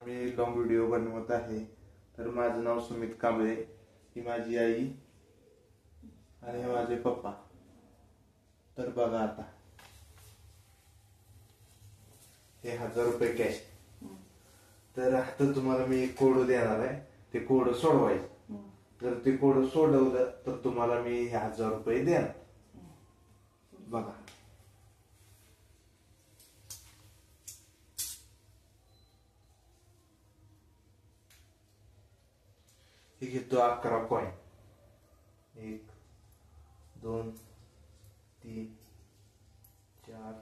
मी long video बनवत आहे. तर माझं नाव सुमित कांबळे, ही माझी आई आणि हे माझे पप्पा. तर बघा आता हे 1000 रुपये कॅश. तर आता तुम्हाला मी एक कोड देणार आहे, ते कोड सोडवायचं. जर ते कोड सोडवलं तर तुम्हाला मी हे 1000 रुपये देणार. बघा हे घेतो 11 कॉइन. 1 2 3 4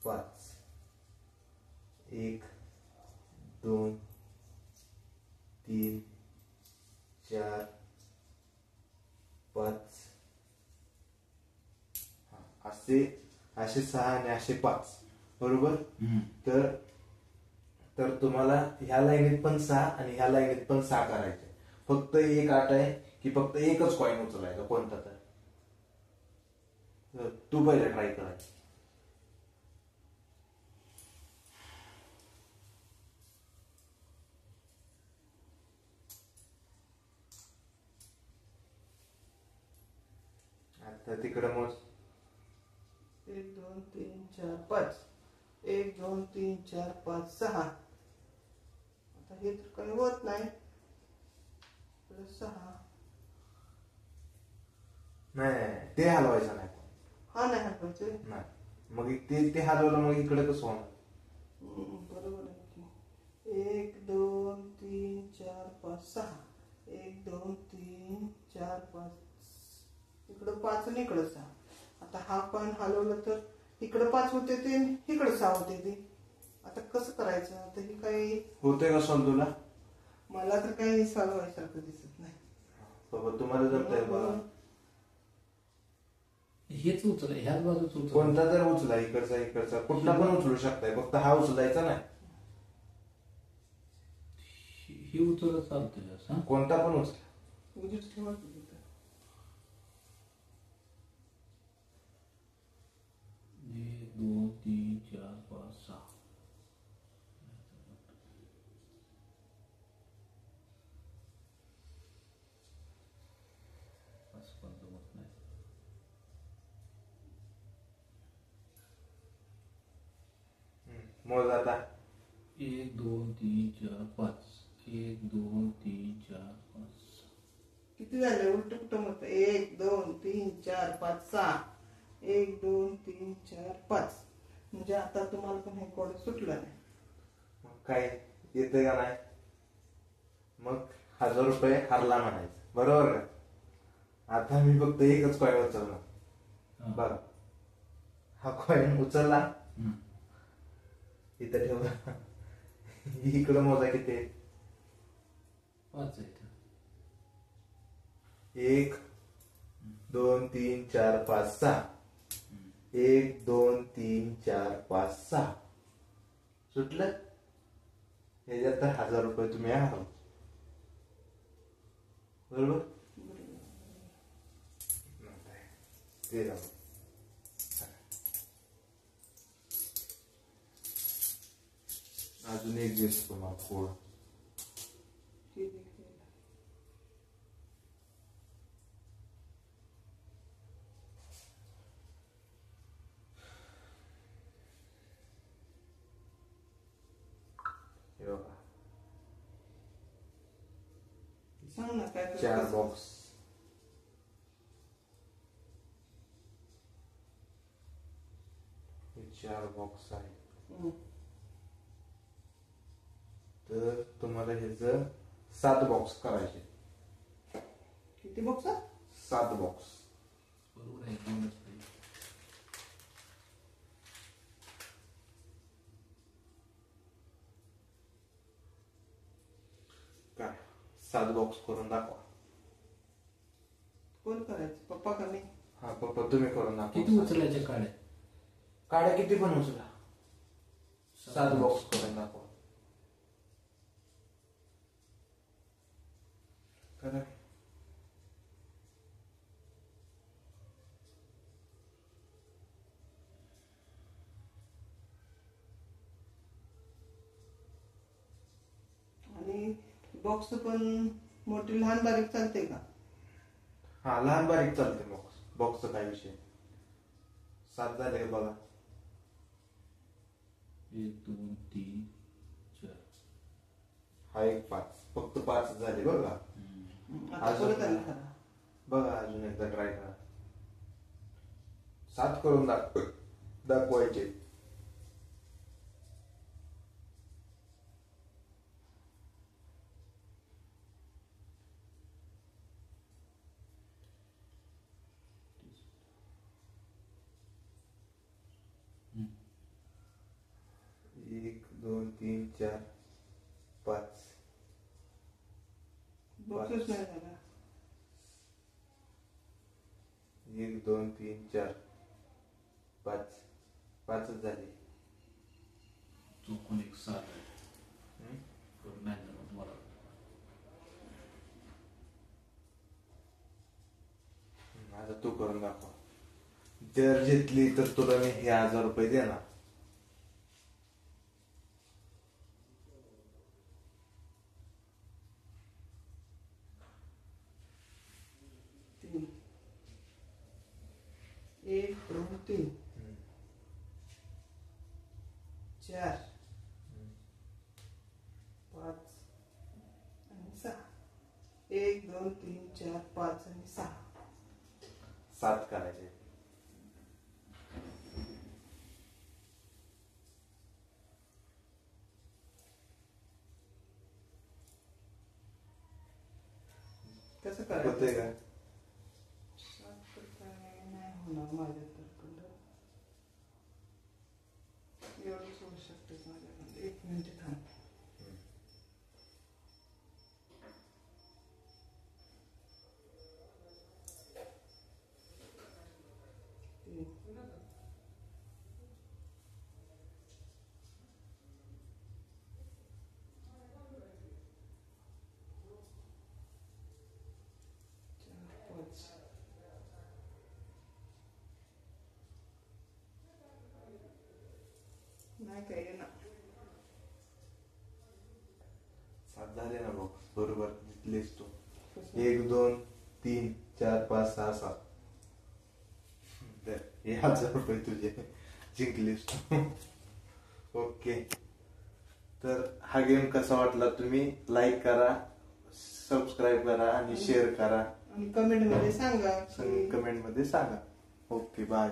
5. 1 2 3 4 5. असे 6 आणि असे 5. बरोबर. तर तुम्हाला ह्या लाईनीत पण 6 आणि ह्या लाईनीत पण 6 करायचे. फक्त एक अट आहे की फक्त एकच कॉइन उचलायचा कोणता तर. तू पहिले ट्राय करायचं. आता तिकडे मोज. 1 2 3 4 5. 1 2 3 4 5 6. आता हे तर काही होत नाही. 6 नाही, ते हलवायचं नाही. हा नाही हलवायचं नाही. मग ते हलवलं मग इकडे कसं होणार. बरोबर आहे की. 1 2 3 4 5 6. 1 2 3 4 5. इकडं 5 आणि इकडं 6. आता हा कॉइन हलवलं तर इकडं 5 होते ते, इकडं 6 होते ते. आता कसं करायचं. आता हे काही होते का सॉल्व तुला. मला तर काही सॉल्व व्हायसारखं दिसत नाही. बाबा तुम्हाला जमतंय बघा. हेच उचल, ह्याच बाजूच उचल. कोणता तर उचला, इकडचा कुठला पण उचलू शकताय, फक्त हा उचलायचा नाही. ही उचलत चालतंय असं. कोणता पण उचला. उजीच ठेवा की तिथं. 1 2 3 4 5 6. मोज आता. 1 2 3 4 5. 1 2 3 4 5. किती झाले उलट कुठं मत. 1 2 3 4 5 6. 1 2 3 4 5. म्हणजे आता तुम्हाला पण हे कोड सुटलं नाही. मग काय येते का नाही. मग 1000 रुपये हरला म्हणायचं. बरोबर का. आता मी फक्त एकच कॉइन उचलणार. बघा हा कॉइन उचलला, इथं ठेवला. इकडं मोजा किती. 5 आहे. 1 2 3 4 5 6. 1 2 3 4 5 6. सुटलं. ह्याच्यात तर 1000 रुपये तुम्ही हरव. बरोबर. ते जाऊ. अजून एक दिवस तुम्हाला कोड. सांग ना काय 4 बॉक्स. हे 4 बॉक्स आहे. तर तुम्हाला ह्याच 7 बॉक्स करायचे. किती बॉक्स. 7 बॉक्स. बरोबर आहे. काय 7 बॉक्स करून दाखवा. कोण करायचं पप्पा का मी. हा पप्पा तुम्ही करून दाखवा. किती उचलायच्या काड्या. काड्या किती पण उचला. 7 बॉक्स करून दाखवा. करा. बॉक्स पण मोठी लहान बारीक चालते का? हा लहान बारीक चालते बॉक्सचा काय विषय. 7 झाले का बघा. 1 2 3 4. हा एक 5, फक्त 5 झाले बघा. आता अजून परत आलं करा. बघा अजून एकदा ट्राय करा. 7 करून दाखवायचे. एक 2 3 4 5. बॉक्सच नाही झाला. 1 2 3 4 5. 5च झाले. चुकून एक 7 आहे. पण नाही झालं तुम्हाला. आता तू करून दाखव. जर जितली तर तुला मी हे 1000 रुपये देणार. तीन. 1 2 3 4 5 आणि 6. 1 2 3 4 5 आणि 6. 7 करायचे. कसं होतंय करायचं? का? 7 तर काय नाही होणार माझ्याकडं. एवढंच होऊ शकतं माझ्याकडं. 1 मिनिट थांब. नाही काय येणार. 7 झाले ना बघ. बरोबर जितलीस तू. 1 2 3 4 5 6 7. हे 1000 रुपये तुझे जिंकलीस तू. ओके. तर हा गेम कसा वाटला तुम्ही लाईक करा, सबस्क्राईब करा आणि शेअर करा. आणि कमेंट मध्ये सांगा. कमेंट मध्ये सांगा. Okay bye.